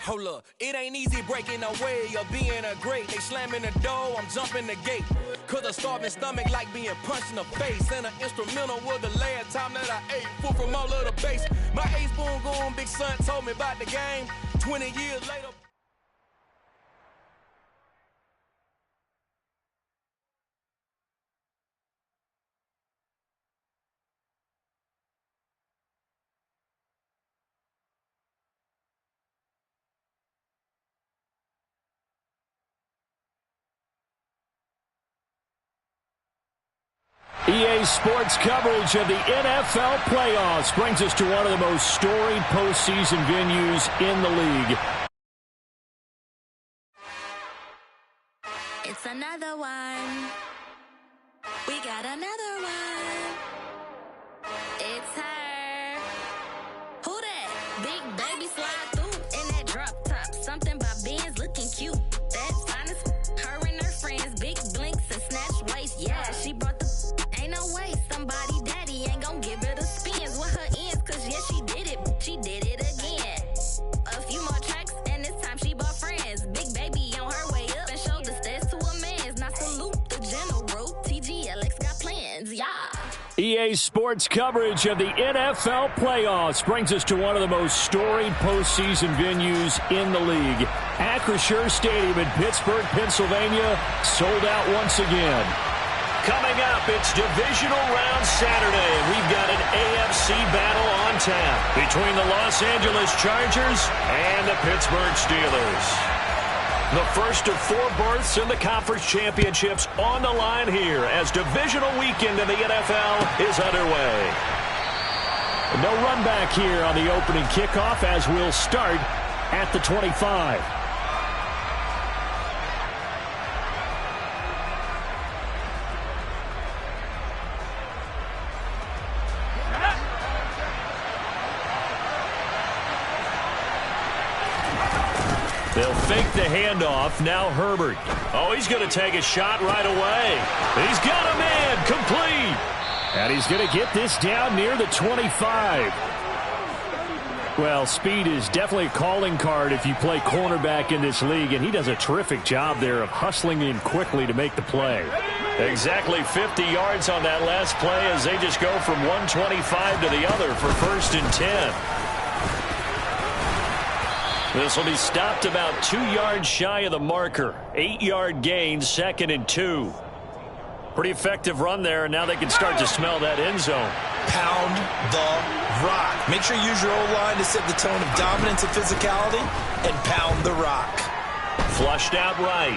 Hold up, it ain't easy breaking away or being a great. They slamming the door, I'm jumping the gate. Cause a starving stomach like being punched in the face. And an instrumental was the last time that I ate. Full from all of the bass. My A-spoon going, big son told me about the game. 20 years later. EA Sports coverage of the NFL playoffs brings us to one of the most storied postseason venues in the league. It's another one. We got another one. It's her. Who that? Big baby slide through in that drop top. Something by Benz looking cute. That's honest. Her and her friends, big blinks and snatch waist. Yeah, she brought the. Ain't no way somebody daddy ain't gon' give her the spins with her ends. Cause yeah, she did it. She did it again. A few more tracks and this time she bought friends. Big baby on her way up and showed the stairs to a man's. Now salute the general. TGLX got plans, yeah. EA Sports coverage of the NFL playoffs brings us to one of the most storied postseason venues in the league. Acrisure Stadium in Pittsburgh, Pennsylvania, sold out once again. Coming up, it's Divisional Round Saturday. We've got an AFC battle on tap between the Los Angeles Chargers and the Pittsburgh Steelers. The first of 4 berths in the conference championships on the line here as divisional weekend in the NFL is underway. No run back here on the opening kickoff as we'll start at the 25. They'll fake the handoff. Now Herbert. Oh, he's going to take a shot right away. He's got a man complete. And he's going to get this down near the 25. Well, speed is definitely a calling card if you play cornerback in this league, and he does a terrific job there of hustling in quickly to make the play. Exactly 50 yards on that last play as they just go from 125 to the other for 1st and 10. This will be stopped about 2 yards shy of the marker. 8-yard gain, 2nd and 2. Pretty effective run there, and now they can start to smell that end zone. Pound the rock. Make sure you use your O-line to set the tone of dominance and physicality, and pound the rock. Flushed out right.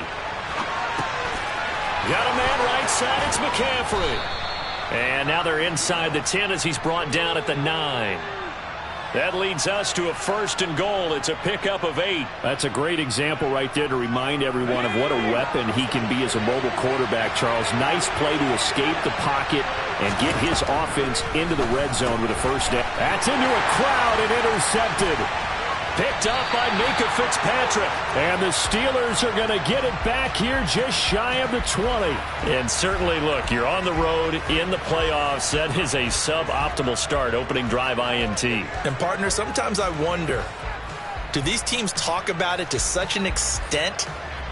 Got a man right side. It's McCaffrey. And now they're inside the 10 as he's brought down at the 9. That leads us to a 1st and goal. It's a pickup of 8. That's a great example right there to remind everyone of what a weapon he can be as a mobile quarterback, Charles. Nice play to escape the pocket and get his offense into the red zone with a 1st down. That's into a crowd and intercepted. Picked up by Minkah Fitzpatrick. And the Steelers are going to get it back here just shy of the 20. And certainly, look, you're on the road in the playoffs. That is a suboptimal start, opening drive INT. And, partner, sometimes I wonder, do these teams talk about it to such an extent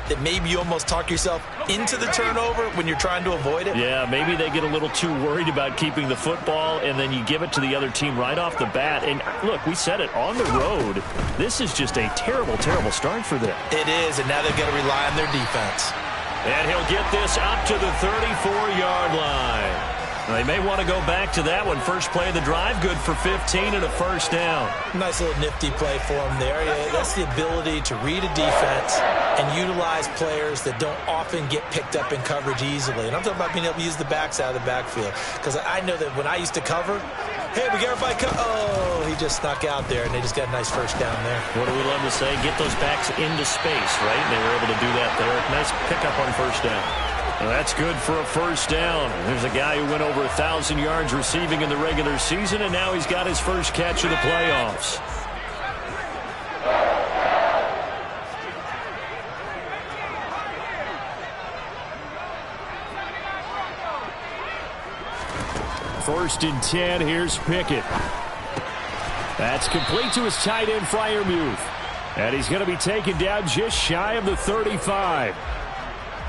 that maybe you almost talk yourself into the turnover when you're trying to avoid it? Yeah, maybe they get a little too worried about keeping the football, and then you give it to the other team right off the bat. And, look, we said it, on the road, this is just a terrible, terrible start for them. It is, and now they've got to rely on their defense. And he'll get this up to the 34-yard line. They may want to go back to that one. First play of the drive, good for 15 and a 1st down. Nice little nifty play for him there. Yeah, that's the ability to read a defense and utilize players that don't often get picked up in coverage easily. And I'm talking about being able to use the backs out of the backfield. Because I know that when I used to cover, hey, we got everybody oh, he just snuck out there, and they just got a nice 1st down there. What do we love to say? Get those backs into space, right? And they were able to do that there. Nice pickup on 1st down. Well, that's good for a 1st down. There's a guy who went over 1,000 yards receiving in the regular season, and now he's got his first catch of the playoffs. First and 10, here's Pickett. That's complete to his tight end, Freiermuth. And he's going to be taken down just shy of the 35.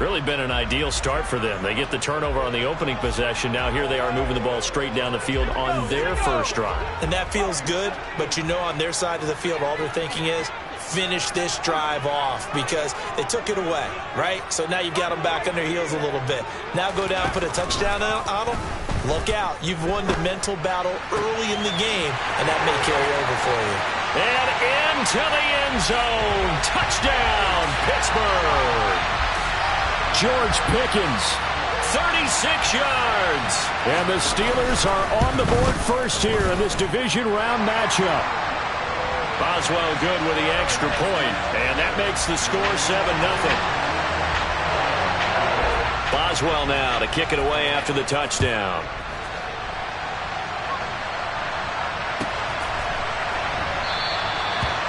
Really been an ideal start for them. They get the turnover on the opening possession. Now here they are moving the ball straight down the field on their first drive. And that feels good, but you know on their side of the field, all they're thinking is, finish this drive off because they took it away, right? So now you've got them back on their heels a little bit. Now go down, put a touchdown on them. Look out. You've won the mental battle early in the game, and that may carry over for you. And into the end zone. Touchdown, Pittsburgh. George Pickens, 36 yards. And the Steelers are on the board first here in this division round matchup. Boswell good with the extra point, and that makes the score 7-0. Boswell now to kick it away after the touchdown.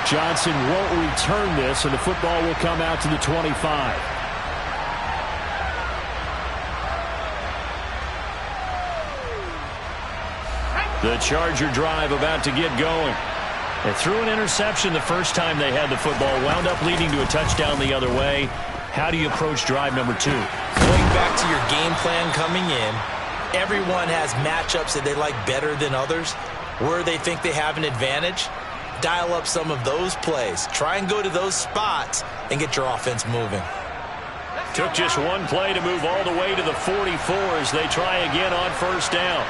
Johnson won't return this, and the football will come out to the 25. The Charger drive about to get going. They threw an interception the first time they had the football, wound up leading to a touchdown the other way. How do you approach drive number 2? Going back to your game plan coming in, everyone has matchups that they like better than others. Where they think they have an advantage, dial up some of those plays. Try and go to those spots and get your offense moving. Took just one play to move all the way to the 44 as they try again on first down.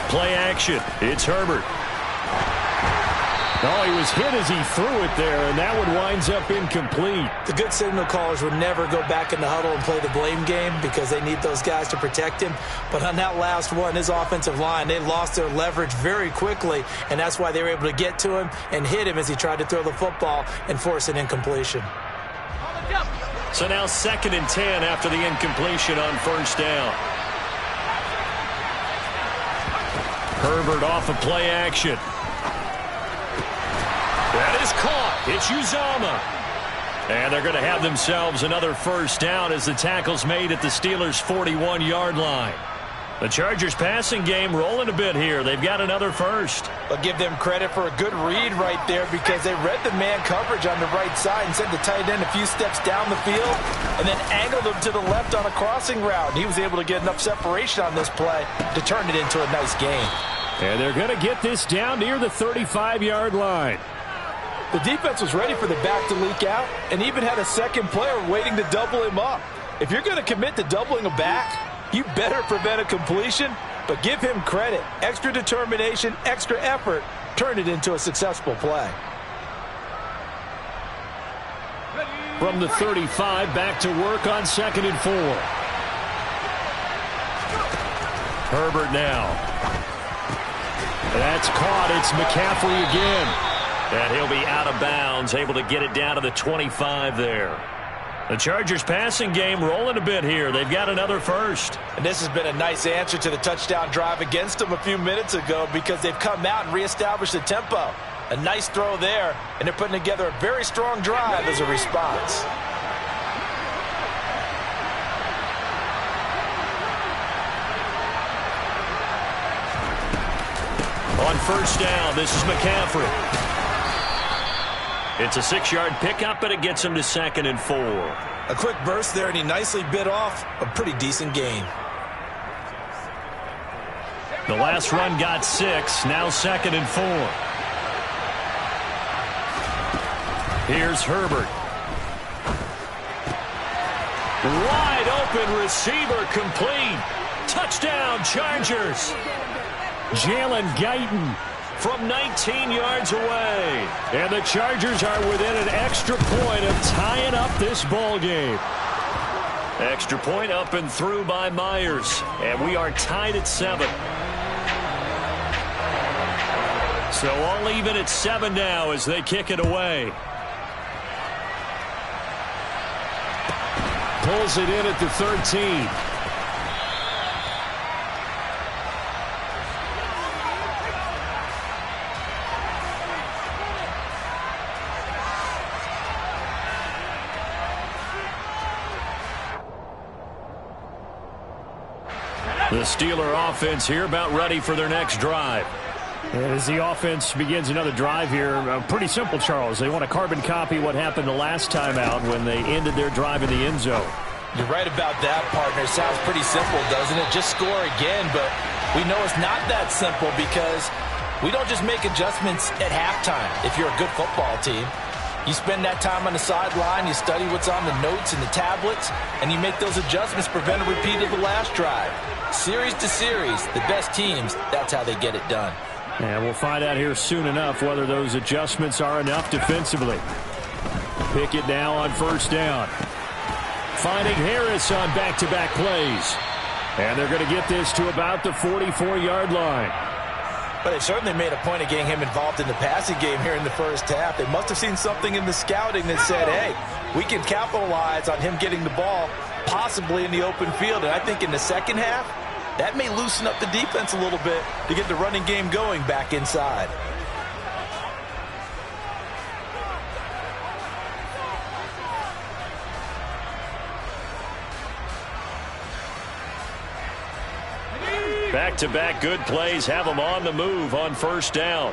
Play action. It's Herbert. Oh, he was hit as he threw it there, and that one winds up incomplete. The good signal callers would never go back in the huddle and play the blame game because they need those guys to protect him. But on that last one, his offensive line, they lost their leverage very quickly, and that's why they were able to get to him and hit him as he tried to throw the football and force an incompletion. So now 2nd and 10 after the incompletion on first down. Herbert off of play action. That is caught. It's Uzomah. And they're going to have themselves another first down as the tackle's made at the Steelers' 41-yard line. The Chargers passing game rolling a bit here. They've got another first. I'll give them credit for a good read right there because they read the man coverage on the right side and sent the tight end a few steps down the field and then angled him to the left on a crossing route. He was able to get enough separation on this play to turn it into a nice gain. And they're going to get this down near the 35-yard line. The defense was ready for the back to leak out and even had a second player waiting to double him up. If you're going to commit to doubling a back, you better prevent a completion, but give him credit. Extra determination, extra effort, turn it into a successful play. From the 35, back to work on 2nd and 4. Herbert now. That's caught. It's McCaffrey again. And he'll be out of bounds, able to get it down to the 25 there. The Chargers passing game rolling a bit here. They've got another first. And this has been a nice answer to the touchdown drive against them a few minutes ago because they've come out and reestablished the tempo. A nice throw there, and they're putting together a very strong drive as a response. On first down, this is McCaffrey. It's a 6-yard pickup, but it gets him to 2nd and 4. A quick burst there, and he nicely bit off a pretty decent gain. The last run got 6, now 2nd and 4. Here's Herbert. Wide open receiver complete. Touchdown, Chargers. Jalen Guyton from 19 yards away. And the Chargers are within an extra point of tying up this ball game. Extra point up and through by Myers. And we are tied at 7. So all even at 7 now as they kick it away. Pulls it in at the 13. The Steeler offense here about ready for their next drive. And as the offense begins another drive here, pretty simple, Charles. They want to carbon copy what happened the last time out when they ended their drive in the end zone. You're right about that, partner. It sounds pretty simple, doesn't it? Just score again, but we know it's not that simple because we don't just make adjustments at halftime if you're a good football team. You spend that time on the sideline, you study what's on the notes and the tablets, and you make those adjustments, prevent a repeat of the last drive. Series to series, the best teams, that's how they get it done. And we'll find out here soon enough whether those adjustments are enough defensively. Pickett now on first down. Finding Harris on back-to-back plays. And they're going to get this to about the 44-yard line. But they certainly made a point of getting him involved in the passing game here in the first half. They must have seen something in the scouting that said, hey, we can capitalize on him getting the ball possibly in the open field. And I think in the second half, that may loosen up the defense a little bit to get the running game going back inside. Back-to-back good plays have them on the move on first down.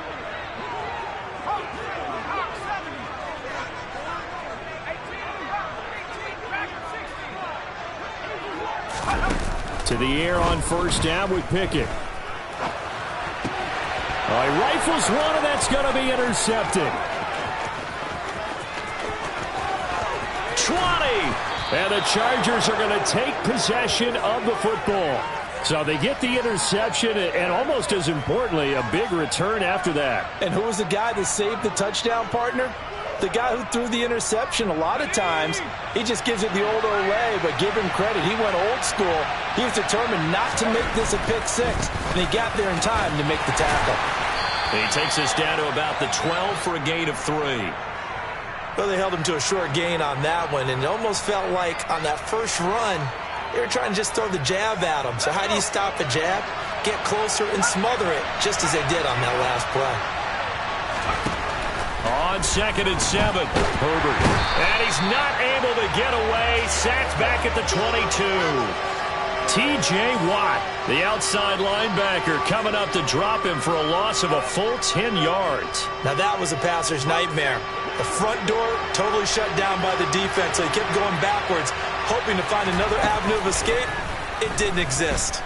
To the air on first down with Pickett. He rifles one, and that's going to be intercepted. 20! And the Chargers are going to take possession of the football. So they get the interception, and almost as importantly, a big return after that. And who was the guy that saved the touchdown, partner? The guy who threw the interception. A lot of times, he just gives it the old Olay, but give him credit. He went old school. He was determined not to make this a pick six, and he got there in time to make the tackle. He takes us down to about the 12 for a gain of 3. Well, they held him to a short gain on that one, and it almost felt like on that first run, they were trying to just throw the jab at him. So how do you stop a jab? Get closer and smother it, just as they did on that last play. On 2nd and 7, Herbert. And he's not able to get away. Sacked back at the 22. T.J. Watt, the outside linebacker, coming up to drop him for a loss of a full 10 yards. Now that was a passer's nightmare. The front door totally shut down by the defense, so he kept going backwards, hoping to find another avenue of escape. It didn't exist.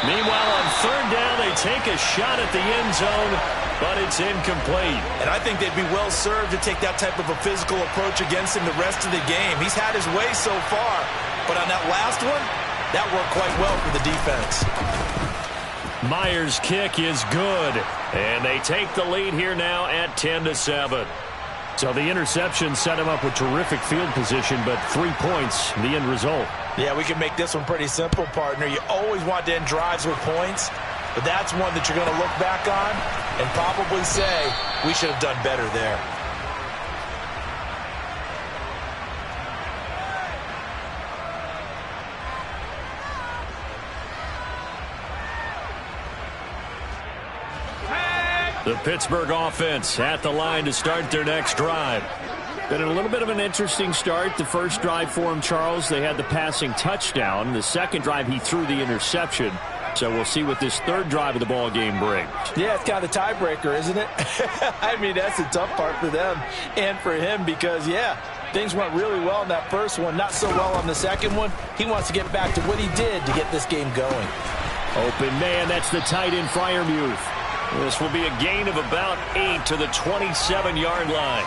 Meanwhile, on 3rd down, they take a shot at the end zone, but it's incomplete. And I think they'd be well served to take that type of a physical approach against him the rest of the game. He's had his way so far, but on that last one, that worked quite well for the defense. Myers' kick is good, and they take the lead here now at 10-7. So the interception set him up with terrific field position, but 3 points, the end result. Yeah, we can make this one pretty simple, partner. You always want to end drives with points, but that's one that you're going to look back on and probably say, we should have done better there. The Pittsburgh offense at the line to start their next drive. Been a little bit of an interesting start. The first drive for him, Charles, they had the passing touchdown. The second drive, he threw the interception. So we'll see what this third drive of the ball game brings. Yeah, it's kind of the tiebreaker, isn't it? I mean, that's the tough part for them and for him because, yeah, things went really well in that first one, not so well on the second one. He wants to get back to what he did to get this game going. Open man, that's the tight end, Freiermuth. This will be a gain of about 8 to the 27-yard line.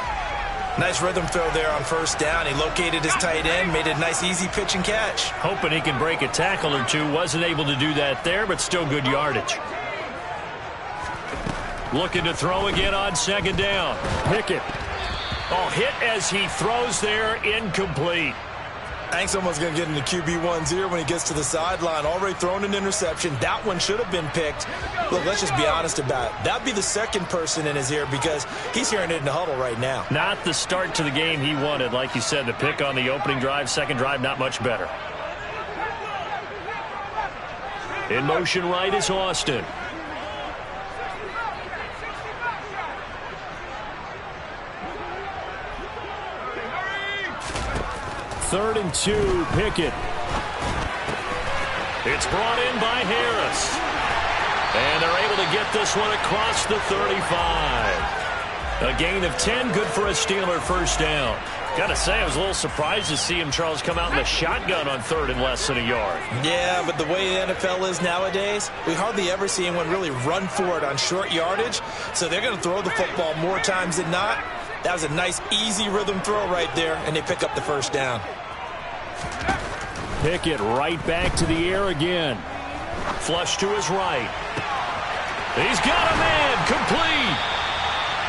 Nice rhythm throw there on first down. He located his tight end, made a nice easy pitch and catch. Hoping he can break a tackle or two. Wasn't able to do that there, but still good yardage. Looking to throw again on 2nd down. Pickett. Oh, hit as he throws there, incomplete. I think someone's going to get into QB1's ear when he gets to the sideline. Already thrown an interception. That one should have been picked. Look, let's just be honest about it. That'd be the second person in his ear because he's hearing it in the huddle right now. Not the start to the game he wanted. Like you said, the pick on the opening drive, second drive, not much better. In motion right is Austin. Third and 2, Pickett. It's brought in by Harris. And they're able to get this one across the 35. A gain of 10, good for a Steeler first down. Got to say, I was a little surprised to see him, Charles, come out in the shotgun on third and less than a yard. Yeah, but the way the NFL is nowadays, we hardly ever see anyone really run for it on short yardage. So they're going to throw the football more times than not. That was a nice, easy rhythm throw right there, and they pick up the first down. Pickett right back to the air again. Flush to his right. He's got a man, complete.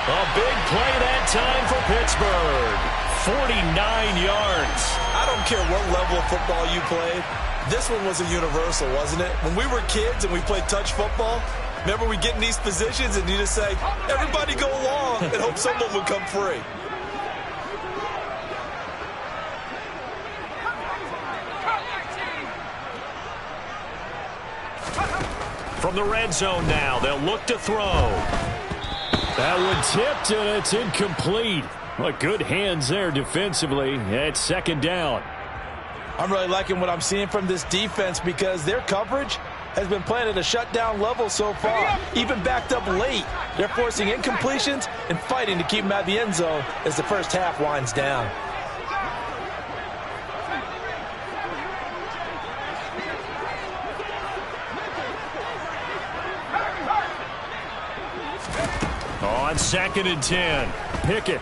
A big play that time for Pittsburgh. 49 yards. I don't care what level of football you played. This one was a universal, wasn't it? When we were kids and we played touch football, remember we get in these positions and you just say, everybody go along and hope someone would come free. From the red zone now, they'll look to throw. That one tipped, and it's incomplete. Well, good hands there defensively at second down. I'm really liking what I'm seeing from this defense because their coverage has been playing at a shutdown level so far. Even backed up late, they're forcing incompletions and fighting to keep them out of the end zone as the first half winds down. On 2nd and 10, Pickett.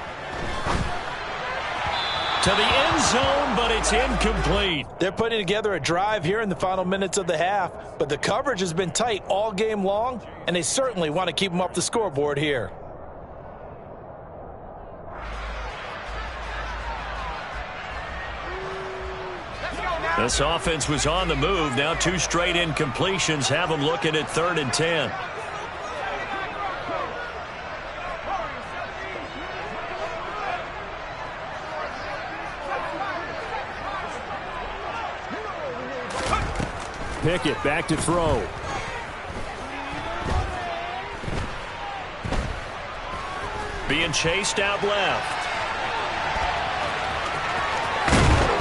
To the end zone, but it's incomplete. They're putting together a drive here in the final minutes of the half, but the coverage has been tight all game long, and they certainly want to keep them off the scoreboard here. This offense was on the move. Now 2 straight incompletions have them looking at 3rd and 10. Pickett back to throw. Being chased out left.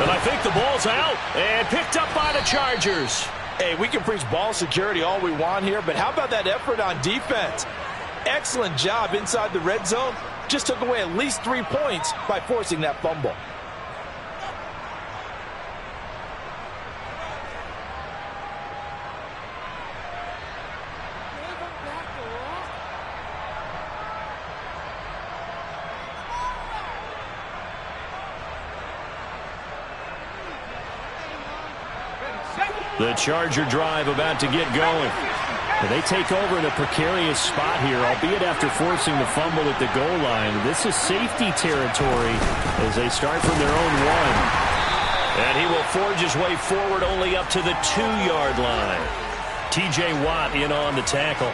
And I think the ball's out and picked up by the Chargers. Hey, we can preach ball security all we want here, but how about that effort on defense? Excellent job inside the red zone. Just took away at least 3 points by forcing that fumble. The Charger drive about to get going. They take over in a precarious spot here, albeit after forcing the fumble at the goal line. This is safety territory as they start from their own 1. And he will forge his way forward only up to the 2-yard line. T.J. Watt in on the tackle.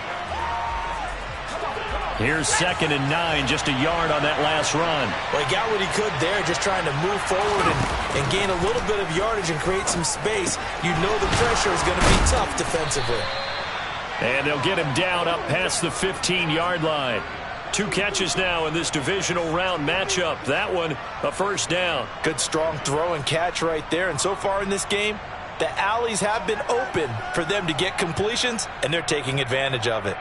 Here's 2nd and 9, just a yard on that last run. Well, he got what he could there, just trying to move forward and gain a little bit of yardage and create some space. You know the pressure is going to be tough defensively. And they'll get him down up past the 15-yard line. 2 catches now in this divisional round matchup. That one, a first down. Good strong throw and catch right there. And so far in this game, the alleys have been open for them to get completions, and they're taking advantage of it.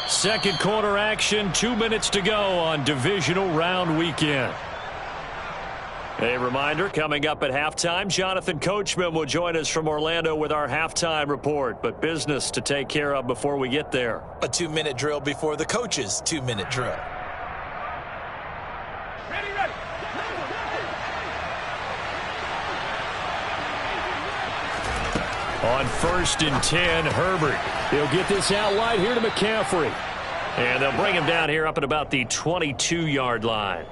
Second quarter action, 2 minutes to go on divisional round weekend. A reminder, coming up at halftime, Jonathan Coachman will join us from Orlando with our halftime report, but business to take care of before we get there. A 2-minute drill before the coach's 2-minute drill. Ready. On 1st and 10, Herbert. He'll get this out wide here to McCaffrey. And they'll bring him down here up at about the 22-yard line.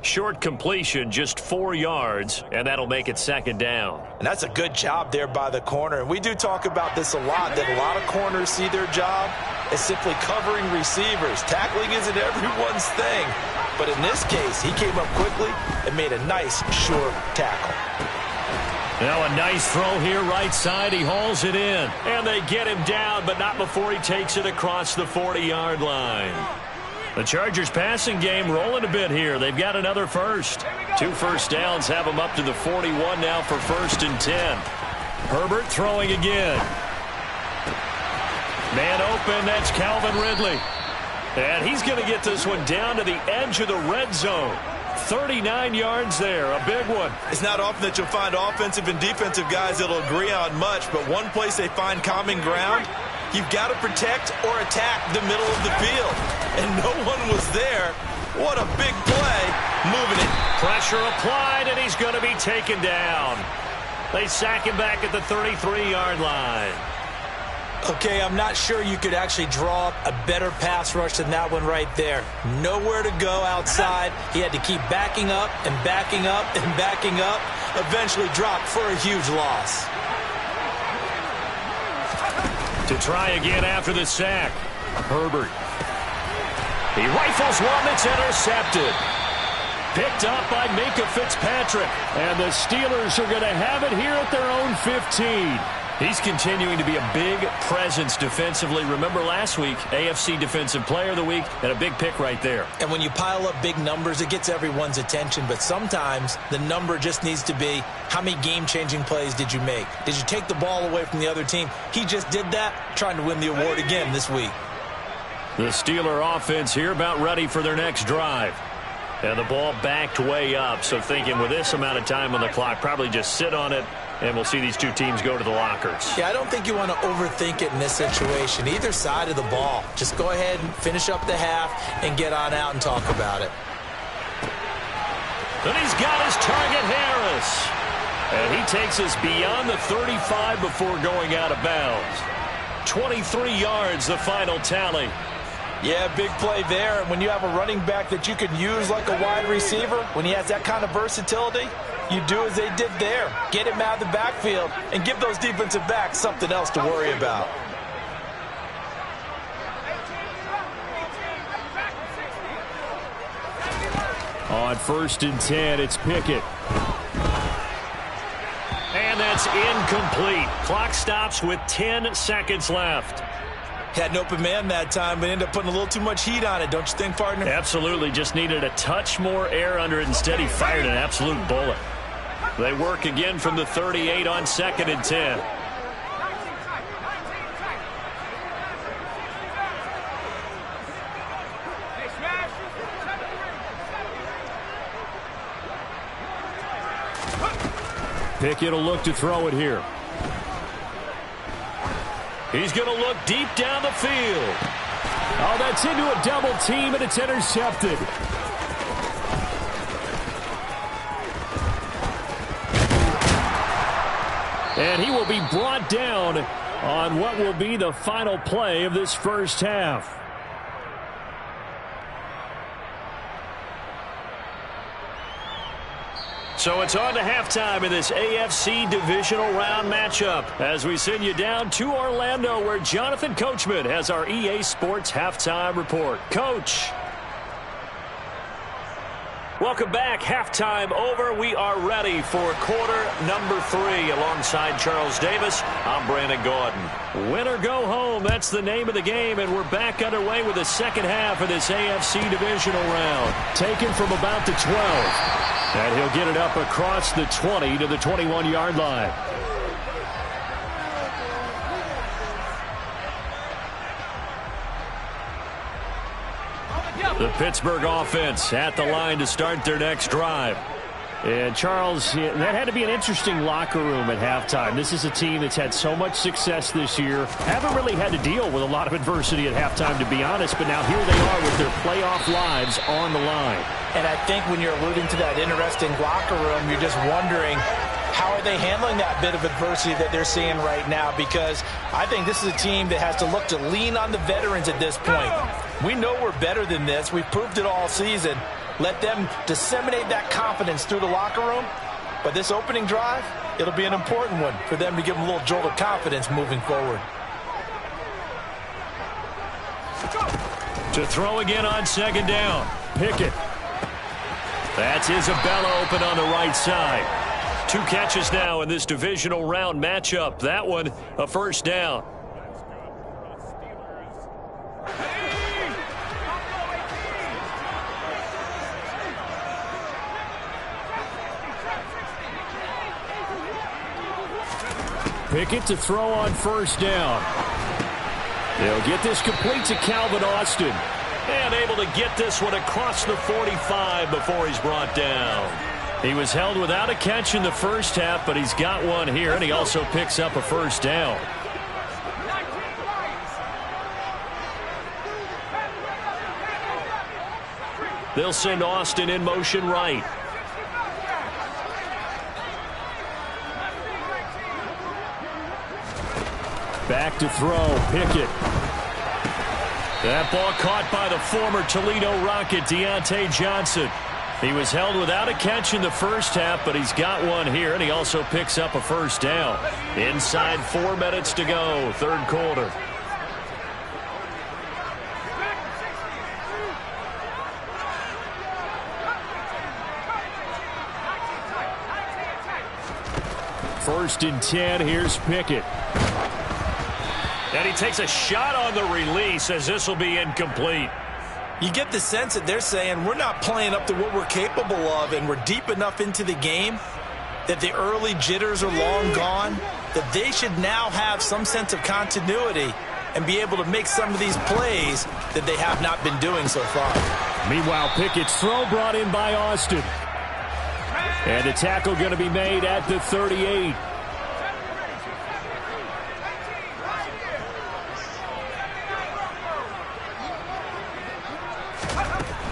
Short completion, just 4 yards, and that'll make it 2nd down. And that's a good job there by the corner. And we do talk about this a lot, that a lot of corners see their job as simply covering receivers. Tackling isn't everyone's thing. But in this case, he came up quickly and made a nice, short tackle. Now a nice throw here right side. He hauls it in. And they get him down, but not before he takes it across the 40-yard line. The Chargers passing game rolling a bit here. They've got another first. 2 first downs have them up to the 41 now for 1st and 10. Herbert throwing again. Man open, that's Calvin Ridley. And he's going to get this one down to the edge of the red zone. 39 yards there, a big one. It's not often that you'll find offensive and defensive guys that'll agree on much, but one place they find common ground, you've got to protect or attack the middle of the field. And no one was there. What a big play, moving it. Pressure applied, and he's going to be taken down. They sack him back at the 33-yard line. Okay, I'm not sure you could actually draw up a better pass rush than that one right there. Nowhere to go outside. He had to keep backing up and backing up and backing up. Eventually dropped for a huge loss. To try again after the sack, Herbert. He rifles one that's intercepted. Picked up by Minkah Fitzpatrick. And the Steelers are going to have it here at their own 15. He's continuing to be a big presence defensively. Remember last week, AFC Defensive Player of the Week, and a big pick right there. And when you pile up big numbers, it gets everyone's attention. But sometimes the number just needs to be, how many game-changing plays did you make? Did you take the ball away from the other team? He just did that, trying to win the award again this week. The Steeler offense here about ready for their next drive. And the ball backed way up, so thinking with this amount of time on the clock, probably just sit on it, and we'll see these two teams go to the lockers. Yeah, I don't think you want to overthink it in this situation. Either side of the ball. Just go ahead and finish up the half and get on out and talk about it. And he's got his target, Harris. And he takes us beyond the 35 before going out of bounds. 23 yards, the final tally. Yeah, big play there. And when you have a running back that you can use like a wide receiver, when he has that kind of versatility, you do as they did there. Get him out of the backfield and give those defensive backs something else to worry about. On 1st and 10, it's Pickett. And that's incomplete. Clock stops with 10 seconds left. Had an open man that time, but ended up putting a little too much heat on it, don't you think, partner? Absolutely. Just needed a touch more air under it. Instead, he fired an absolute bullet. They work again from the 38 on 2nd and 10. Pickett will look to throw it here. He's going to look deep down the field. Oh, that's into a double team, and it's intercepted. And he will be brought down on what will be the final play of this first half. So it's on to halftime in this AFC divisional round matchup as we send you down to Orlando where Jonathan Coachman has our EA Sports halftime report. Coach. Welcome back. Halftime over. We are ready for quarter number 3 alongside Charles Davis. I'm Brandon Gaudin. Win or go home. That's the name of the game, and we're back underway with the second half of this AFC divisional round. Taken from about the 12. And he'll get it up across the 20 to the 21-yard line. The Pittsburgh offense at the line to start their next drive. And, Charles, that had to be an interesting locker room at halftime. This is a team that's had so much success this year. Haven't really had to deal with a lot of adversity at halftime, to be honest. But now here they are with their playoff lives on the line. And I think when you're alluding to that interesting locker room, you're just wondering, how are they handling that bit of adversity that they're seeing right now? Because I think this is a team that has to look to lean on the veterans at this point. We know we're better than this. We've proved it all season. Let them disseminate that confidence through the locker room. But this opening drive, it'll be an important one for them to give them a little jolt of confidence moving forward. To throw again on second down. Pickett. That's Isabella open on the right side. 2 catches now in this divisional round matchup. That one, a first down. Pickett to throw on first down. They'll get this complete to Calvin Austin. And able to get this one across the 45 before he's brought down. He was held without a catch in the first half, but he's got one here, and he also picks up a first down. They'll send Austin in motion right. Back to throw, Pickett. That ball caught by the former Toledo Rocket, Deontay Johnson. He was held without a catch in the first half, but he's got one here, and he also picks up a first down. Inside 4 minutes to go, third quarter. First and 10, here's Pickett. And he takes a shot on the release as this will be incomplete. You get the sense that they're saying we're not playing up to what we're capable of, and we're deep enough into the game that the early jitters are long gone, that they should now have some sense of continuity and be able to make some of these plays that they have not been doing so far. Meanwhile, Pickett's throw brought in by Austin. And the tackle going to be made at the 38.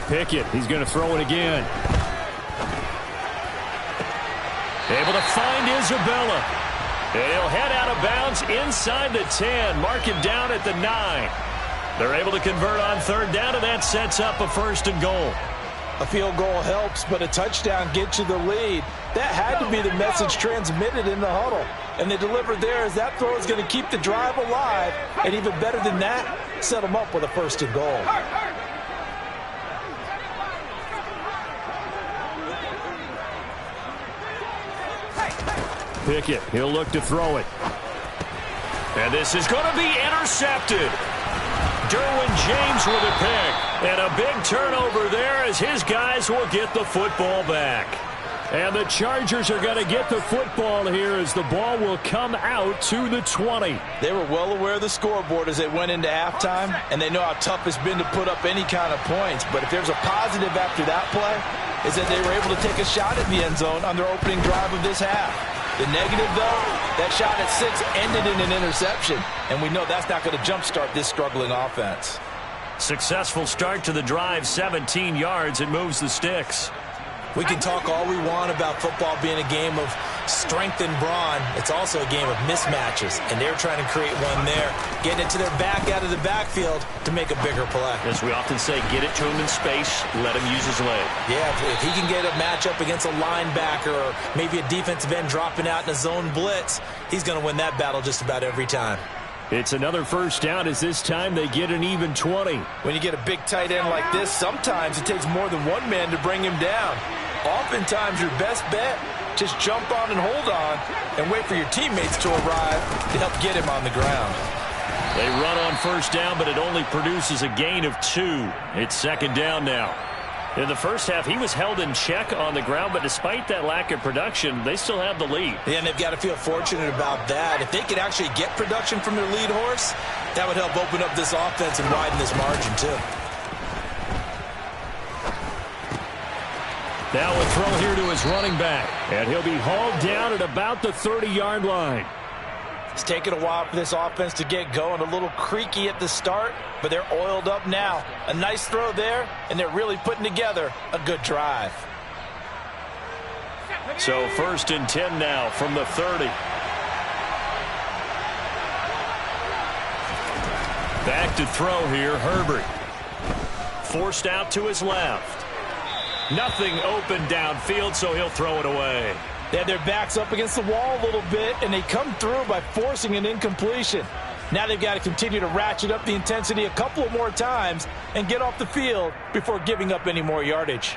Pickett, he's going to throw it again. Able to find Isabella. And he'll head out of bounds inside the 10. Mark him down at the 9. They're able to convert on third down, and that sets up a first and goal. A field goal helps, but a touchdown gets you the lead. That had to be the message transmitted in the huddle. And they delivered there as that throw is going to keep the drive alive. And even better than that, set them up with a first and goal. Pickett, he'll look to throw it. And this is going to be intercepted. Derwin James with a pick. And a big turnover there as his guys will get the football back. And the Chargers are going to get the football here as the ball will come out to the 20. They were well aware of the scoreboard as they went into halftime, and they know how tough it's been to put up any kind of points. But if there's a positive after that play, is that they were able to take a shot at the end zone on their opening drive of this half. The negative, though, that shot at 6 ended in an interception, and we know that's not going to jumpstart this struggling offense. Successful start to the drive, 17 yards. It moves the sticks. We can talk all we want about football being a game of strength and brawn. It's also a game of mismatches, and they're trying to create one there, getting it to their back out of the backfield to make a bigger play. As we often say, get it to him in space, let him use his leg. Yeah, if he can get a matchup against a linebacker or maybe a defensive end dropping out in a zone blitz, he's going to win that battle just about every time. It's another first down as this time they get an even 20. When you get a big tight end like this, sometimes it takes more than one man to bring him down. Oftentimes your best bet, just jump on and hold on and wait for your teammates to arrive to help get him on the ground. They run on first down, but it only produces a gain of 2. It's second down now. In the first half, he was held in check on the ground, but despite that lack of production, they still have the lead. Yeah, and they've got to feel fortunate about that. If they could actually get production from their lead horse, that would help open up this offense and widen this margin, too. Now a throw here to his running back, and he'll be hauled down at about the 30-yard line. It's taken a while for this offense to get going. A little creaky at the start, but they're oiled up now. A nice throw there, and they're really putting together a good drive. So first and 10 now from the 30. Back to throw here, Herbert. Forced out to his left. Nothing open downfield, so he'll throw it away. They had their backs up against the wall a little bit, and they come through by forcing an incompletion. Now they've got to continue to ratchet up the intensity a couple of more times and get off the field before giving up any more yardage.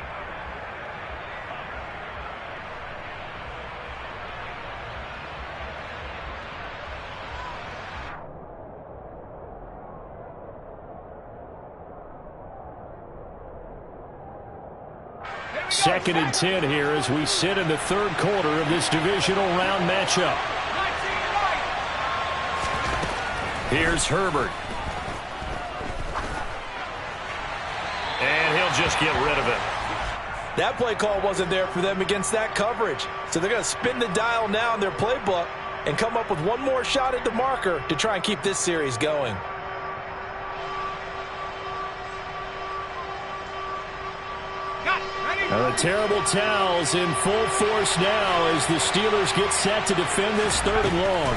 Second and 10 here as we sit in the third quarter of this divisional round matchup. Here's Herbert. just get rid of it. That play call wasn't there for them against that coverage. So they're going to spin the dial now in their playbook and come up with one more shot at the marker to try and keep this series going. The terrible towels in full force now as the Steelers get set to defend this 3rd and long.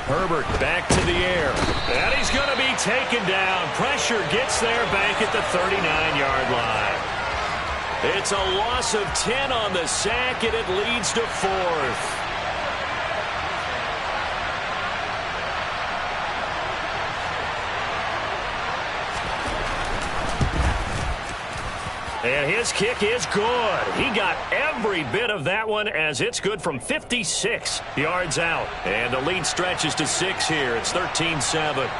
Herbert back to the air. And he's going to be taken down. Pressure gets there back at the 39-yard line. It's a loss of 10 on the sack, and it leads to 4th. And his kick is good. He got every bit of that one as it's good from 56 yards out. And the lead stretches to 6 here. It's 13-7.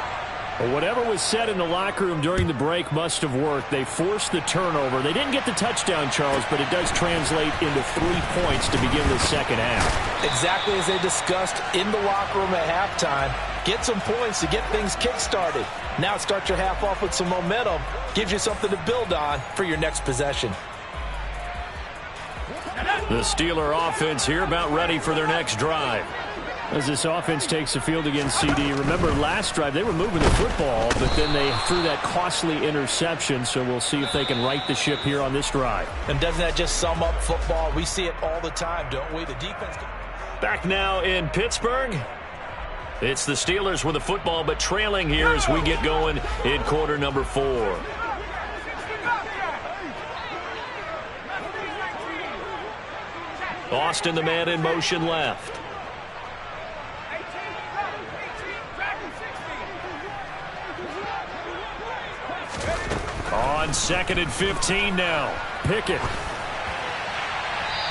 Well, whatever was said in the locker room during the break must have worked. They forced the turnover. They didn't get the touchdown, Charles, but it does translate into 3 points to begin the second half. Exactly as they discussed in the locker room at halftime. Get some points to get things kick-started. Now start your half off with some momentum. Gives you something to build on for your next possession. The Steeler offense here about ready for their next drive. As this offense takes the field against CD, remember last drive they were moving the football, but then they threw that costly interception, so we'll see if they can right the ship here on this drive. And doesn't that just sum up football? We see it all the time, don't we? The defense. Back now in Pittsburgh. It's the Steelers with the football, but trailing here as we get going in quarter number 4. Austin, the man in motion left. On 2nd and 15 now. Pickett.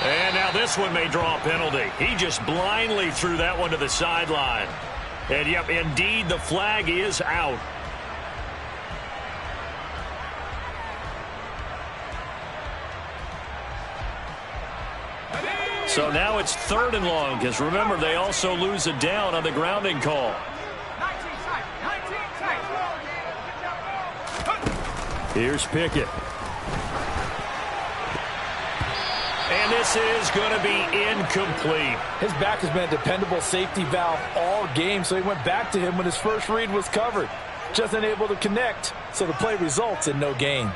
And now this one may draw a penalty. He just blindly threw that one to the sideline. And, yep, indeed, the flag is out. So now it's 3rd and long, because remember, they also lose a down on the grounding call. Here's Pickett. And this is going to be incomplete. His back has been a dependable safety valve all game, so he went back to him when his first read was covered. Just unable to connect, so the play results in no gain.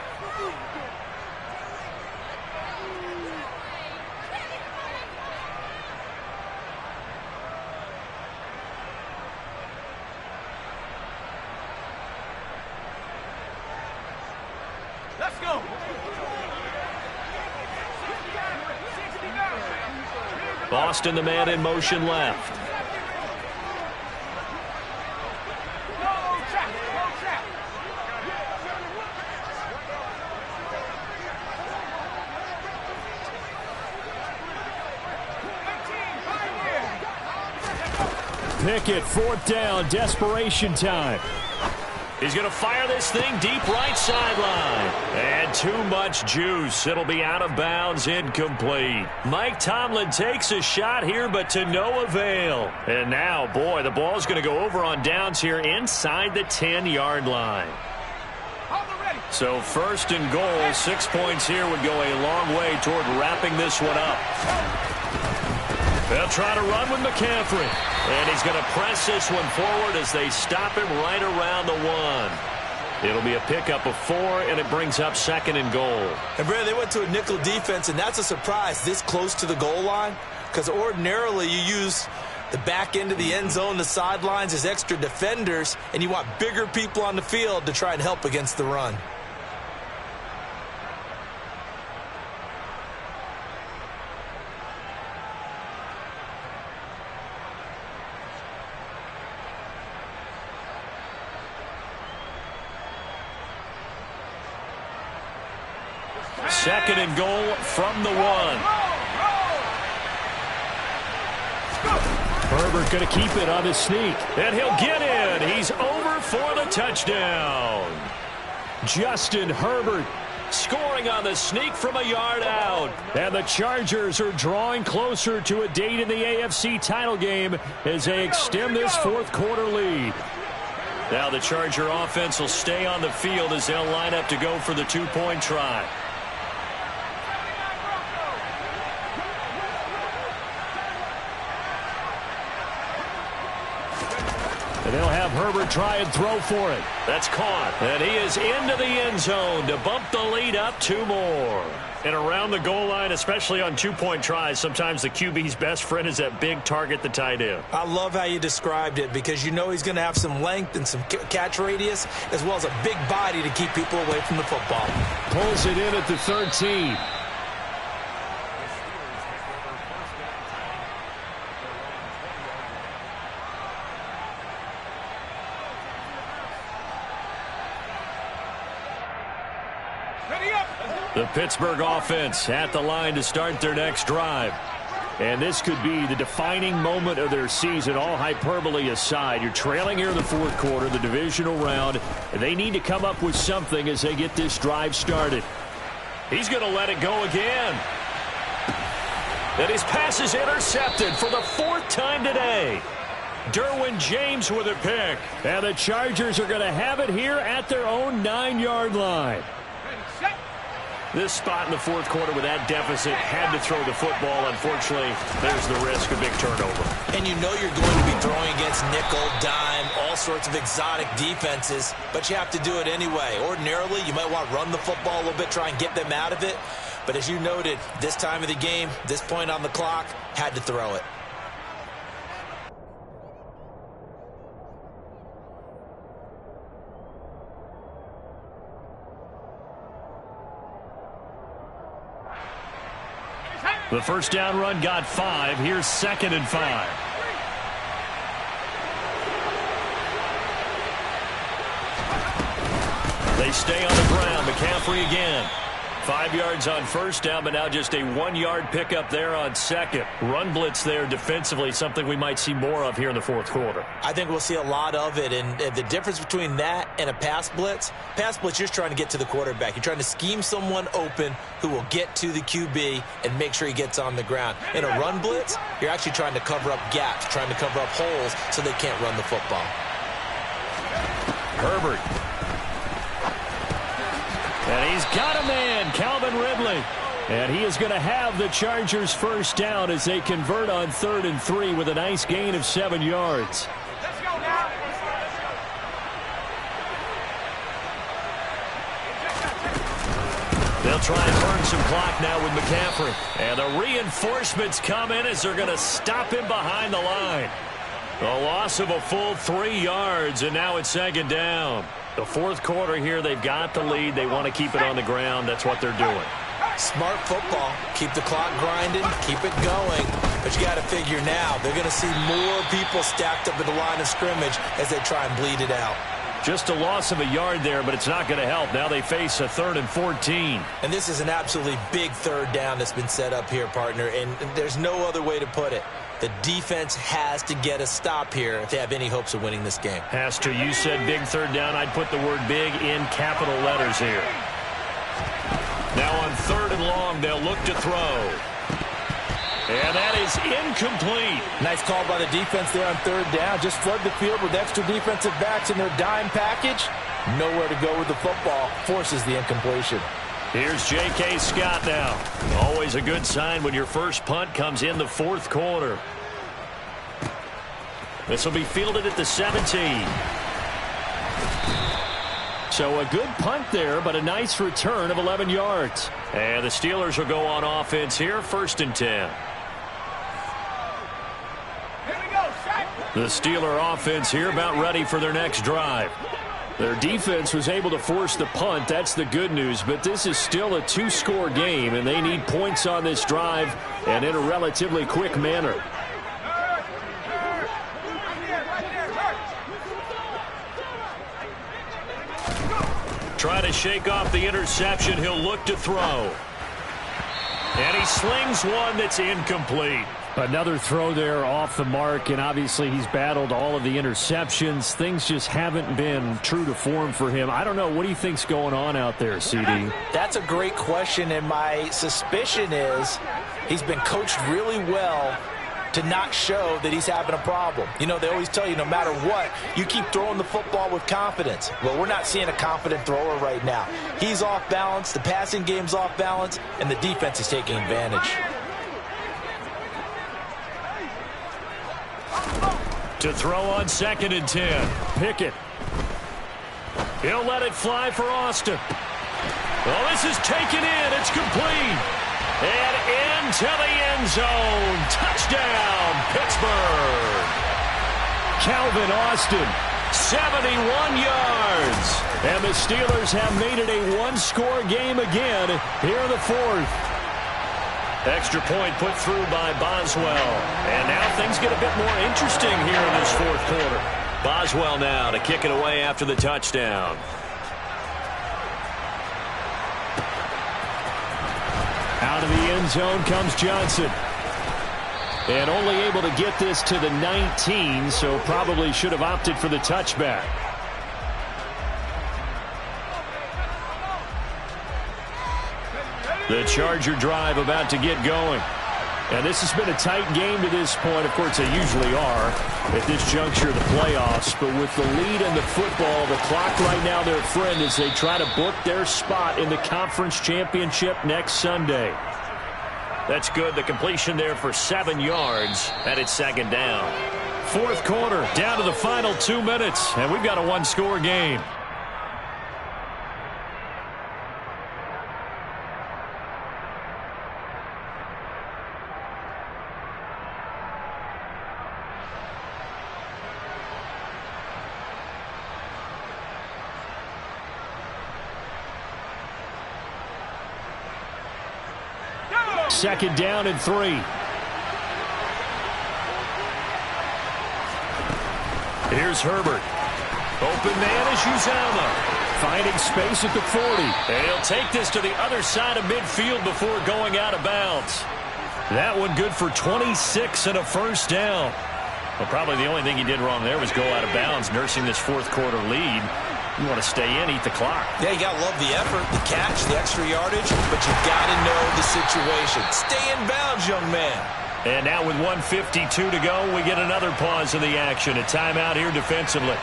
Let's go. Boston, the man in motion left. Pickett, 4th down, desperation time. He's going to fire this thing deep right sideline. And too much juice. It'll be out of bounds, incomplete. Mike Tomlin takes a shot here, but to no avail. And now, boy, the ball's going to go over on downs here inside the 10-yard line. So 1st and goal, 6 points here would go a long way toward wrapping this one up. They'll try to run with McCaffrey. And he's going to press this one forward as they stop him right around the 1. It'll be a pickup of 4, and it brings up 2nd and goal. And, Brandon, they went to a nickel defense, and that's a surprise this close to the goal line, because ordinarily you use the back end of the end zone, the sidelines as extra defenders, and you want bigger people on the field to try and help against the run. Second and goal from the 1. Herbert going to keep it on his sneak. And he'll get in. He's over for the touchdown. Justin Herbert scoring on the sneak from a yard out. And the Chargers are drawing closer to a date in the AFC title game as they extend this 4th quarter lead. Now the Charger offense will stay on the field as they'll line up to go for the two-point try. And they'll have Herbert try and throw for it. That's caught. And he is into the end zone to bump the lead up 2 more. And around the goal line, especially on two-point tries, sometimes the QB's best friend is that big target, the tight end. I love how you described it because you know he's going to have some length and some catch radius as well as a big body to keep people away from the football. Pulls it in at the 13. The Pittsburgh offense at the line to start their next drive. And this could be the defining moment of their season, all hyperbole aside. You're trailing here in the fourth quarter, the divisional round, and they need to come up with something as they get this drive started. He's going to let it go again. And his pass is intercepted for the 4th time today. Derwin James with a pick. And the Chargers are going to have it here at their own 9-yard line. This spot in the fourth quarter with that deficit had to throw the football. Unfortunately, there's the risk of big turnover. And you know you're going to be throwing against nickel, dime, all sorts of exotic defenses, but you have to do it anyway. Ordinarily, you might want to run the football a little bit, try and get them out of it. But as you noted, this time of the game, this point on the clock, had to throw it. The first down run got 5. Here's 2nd and 5. They stay on the ground. McCaffrey again. 5 yards on first down, but now just a 1-yard pickup there on second. Run blitz there defensively, something we might see more of here in the fourth quarter. I think we'll see a lot of it, and the difference between that and a pass blitz, you're just trying to get to the quarterback. You're trying to scheme someone open who will get to the QB and make sure he gets on the ground. In a run blitz, you're actually trying to cover up gaps, trying to cover up holes so they can't run the football. Herbert. And he's got a man, Calvin Ridley. And he is going to have the Chargers first down as they convert on 3rd and 3 with a nice gain of 7 yards. Let's go now. They'll try and burn some clock now with McCaffrey. And the reinforcements come in as they're going to stop him behind the line. A loss of a full 3 yards, and now it's 2nd down. The fourth quarter here, they've got the lead. They want to keep it on the ground. That's what they're doing. Smart football. Keep the clock grinding. Keep it going. But you got to figure now, they're going to see more people stacked up at the line of scrimmage as they try and bleed it out. Just a loss of a yard there, but it's not going to help. Now they face a 3rd and 14. And this is an absolutely big 3rd down that's been set up here, partner, and there's no other way to put it. The defense has to get a stop here if they have any hopes of winning this game. Has to. You said big 3rd down. I'd put the word big in capital letters here. Now on 3rd and long, they'll look to throw. And that is incomplete. Nice call by the defense there on 3rd down. Just flood the field with extra defensive backs in their dime package. Nowhere to go with the football. Forces the incompletion. Here's J.K. Scott now. Always a good sign when your first punt comes in the fourth quarter. This will be fielded at the 17. So a good punt there, but a nice return of 11 yards. And the Steelers will go on offense here, 1st and 10. The Steeler offense here about ready for their next drive. Their defense was able to force the punt. That's the good news. But this is still a 2-score game, and they need points on this drive and in a relatively quick manner. Try to shake off the interception. He'll look to throw. And he slings one that's incomplete. Another throw there off the mark, and obviously he's battled all of the interceptions. Things just haven't been true to form for him. I don't know. What do you think's going on out there, CD? That's a great question, and my suspicion is he's been coached really well to not show that he's having a problem. You know, they always tell you no matter what, you keep throwing the football with confidence. Well, we're not seeing a confident thrower right now. He's off balance, the passing game's off balance, and the defense is taking advantage. To throw on 2nd and 10. Pickett. He'll let it fly for Austin. Well, this is taken in. It's complete. And into the end zone. Touchdown, Pittsburgh. Calvin Austin, 71 yards. And the Steelers have made it a one-score game again here in the 4th. Extra point put through by Boswell. And now things get a bit more interesting here in this 4th quarter. Boswell now to kick it away after the touchdown. Out of the end zone comes Johnson. And only able to get this to the 19, so probably should have opted for the touchback. The Charger drive about to get going. And this has been a tight game to this point. Of course, they usually are at this juncture of the playoffs. But with the lead in the football, the clock right now their friend as they try to book their spot in the conference championship next Sunday. That's good. The completion there for 7 yards, and it's 2nd down. 4th quarter, down to the final 2 minutes, and we've got a one-score game. Second down and 3. Here's Herbert. Open man is Uzomah. Finding space at the 40. And he'll take this to the other side of midfield before going out of bounds. That one good for 26 and a first down. Well, probably the only thing he did wrong there was go out of bounds, nursing this 4th quarter lead. You want to stay in, eat the clock. Yeah, you got to love the effort, the catch, the extra yardage, but you got to know the situation. Stay in bounds, young man. And now with 1:52 to go, we get another pause in the action. A timeout here defensively.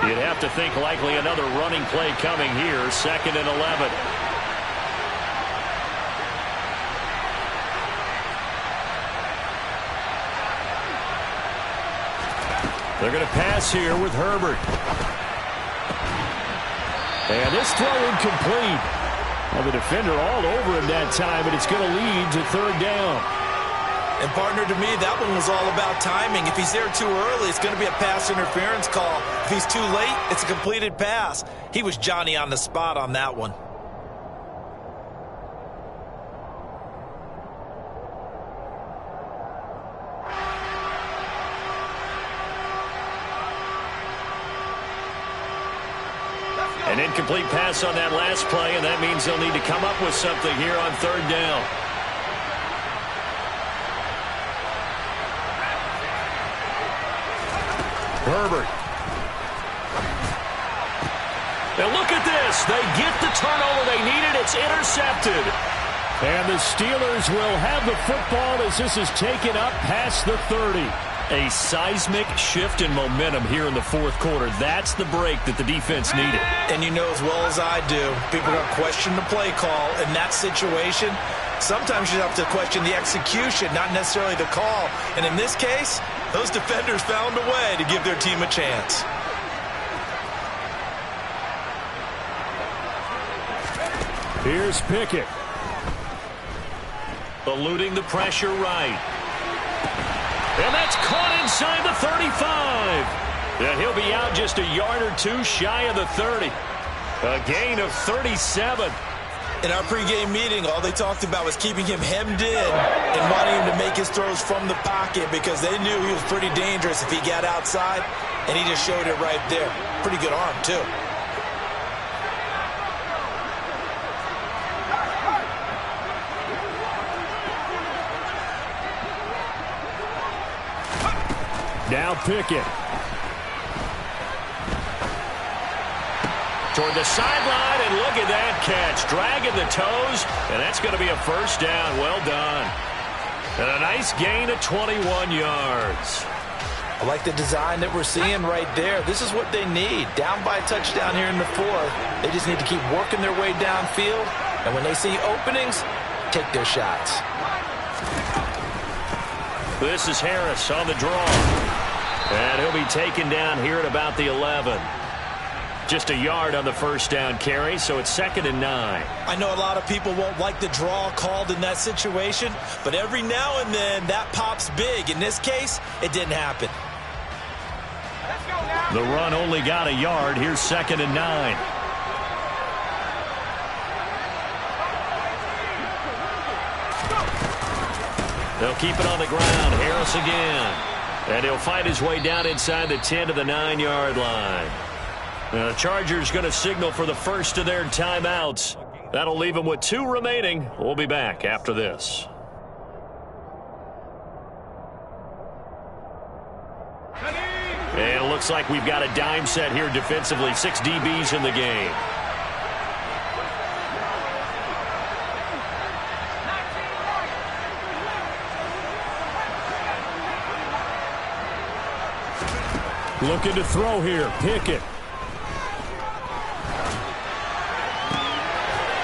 You'd have to think likely another running play coming here. 2nd and 11. They're going to pass here with Herbert. And this throw incomplete. Well, the defender all over him that time, but it's going to lead to 3rd down. And, partner, to me, that one was all about timing. If he's there too early, it's going to be a pass interference call. If he's too late, it's a completed pass. He was Johnny on the spot on that one. An incomplete pass on that last play, and that means they'll need to come up with something here on 3rd down. Herbert. And look at this. They get the turnover they needed. It's intercepted. And the Steelers will have the football as this is taken up past the 30. A seismic shift in momentum here in the 4th quarter. That's the break that the defense needed. And you know as well as I do, people are going to question the play call in that situation. Sometimes you have to question the execution, not necessarily the call. And in this case, those defenders found a way to give their team a chance. Here's Pickett. Eluding the pressure right. And that's caught inside the 35. And he'll be out just a yard or two shy of the 30. A gain of 37. In our pregame meeting, all they talked about was keeping him hemmed in and wanting him to make his throws from the pocket because they knew he was pretty dangerous if he got outside, and he just showed it right there. Pretty good arm, too. Now Pickett. toward the sideline, and look at that catch. Dragging the toes, and that's going to be a first down. Well done. And a nice gain of 21 yards. I like the design that we're seeing right there. This is what they need. Down by a touchdown here in the fourth. They just need to keep working their way downfield. And when they see openings, take their shots. This is Harris on the draw. And he'll be taken down here at about the 11. Just a yard on the first down carry, so it's 2nd and 9. I know a lot of people won't like the draw called in that situation, but every now and then that pops big. In this case, it didn't happen. The run only got a yard. Here's 2nd and 9. They'll keep it on the ground. Harris again. And he'll fight his way down inside the 10 to the 9-yard line. The Chargers going to signal for the first of their timeouts. That'll leave them with 2 remaining. We'll be back after this. And it looks like we've got a dime set here defensively. 6 DBs in the game. Looking to throw here. Pickett.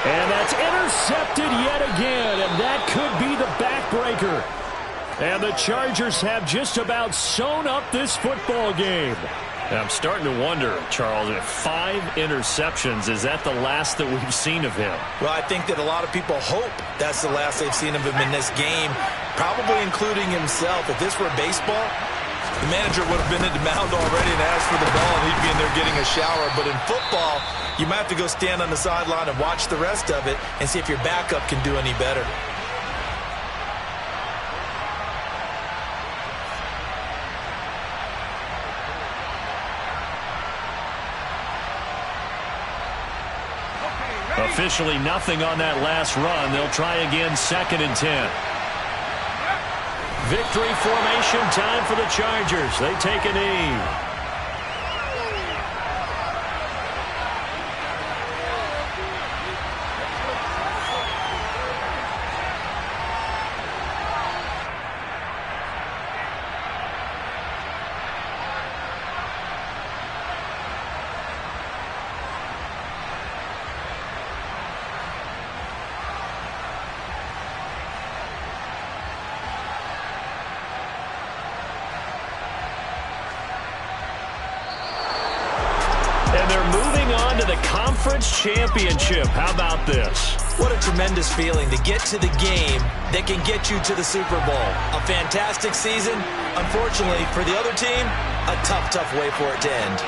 And that's intercepted yet again, and that could be the backbreaker. And the Chargers have just about sewn up this football game. I'm starting to wonder, Charles, if 5 interceptions, is that the last that we've seen of him? Well, I think that a lot of people hope that's the last they've seen of him in this game, probably including himself. If this were baseball, the manager would have been at the mound already and asked for the ball, and he'd be in there getting a shower. But in football, you might have to go stand on the sideline and watch the rest of it and see if your backup can do any better. Officially nothing on that last run. They'll try again, 2nd and 10. Victory formation time for the Chargers. They take a knee. And they're moving on to the conference championship. How about this? What a tremendous feeling to get to the game that can get you to the Super Bowl. A fantastic season. Unfortunately, for the other team, a tough, tough way for it to end.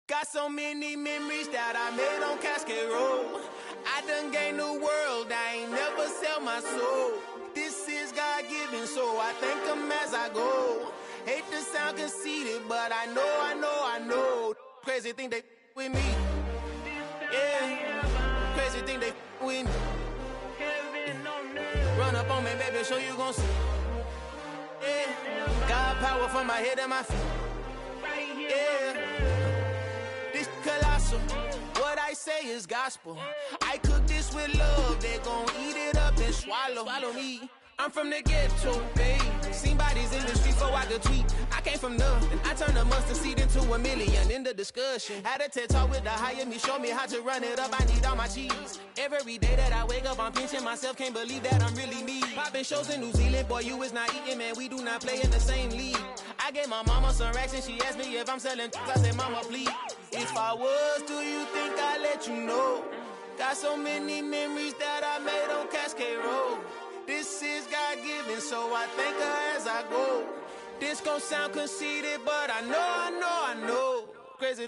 Got so many memories that I made on Cascade Road. I done gained the world, I ain't never sell my soul. This is God-given, so I thank him as I go. Hate to sound conceited, but I know. Crazy thing they with me. Yeah, crazy thing they with me. Run up on me, baby, show you gon' see. Yeah, God power from my head and my feet. Yeah. This colossal, what I say is gospel. I cook this with love, they gon' eat it up and swallow me. I'm from the ghetto, baby. Seen bodies in the streets so I could tweet. I came from nothing. I turned a mustard seed into a million. In the discussion. Had a TED talk with the higher me. Show me how to run it up. I need all my cheese. Every day that I wake up, I'm pinching myself. Can't believe that I'm really me. Popping shows in New Zealand. Boy, you is not eating, man. We do not play in the same league. I gave my mama some racks and she asked me if I'm selling. I said, mama, please. If I was, do you think I'd let you know? Got so many memories that I made on Cascade Road. This is God-given, so I thank her as I go. This gon' sound conceited, but I know. Crazy.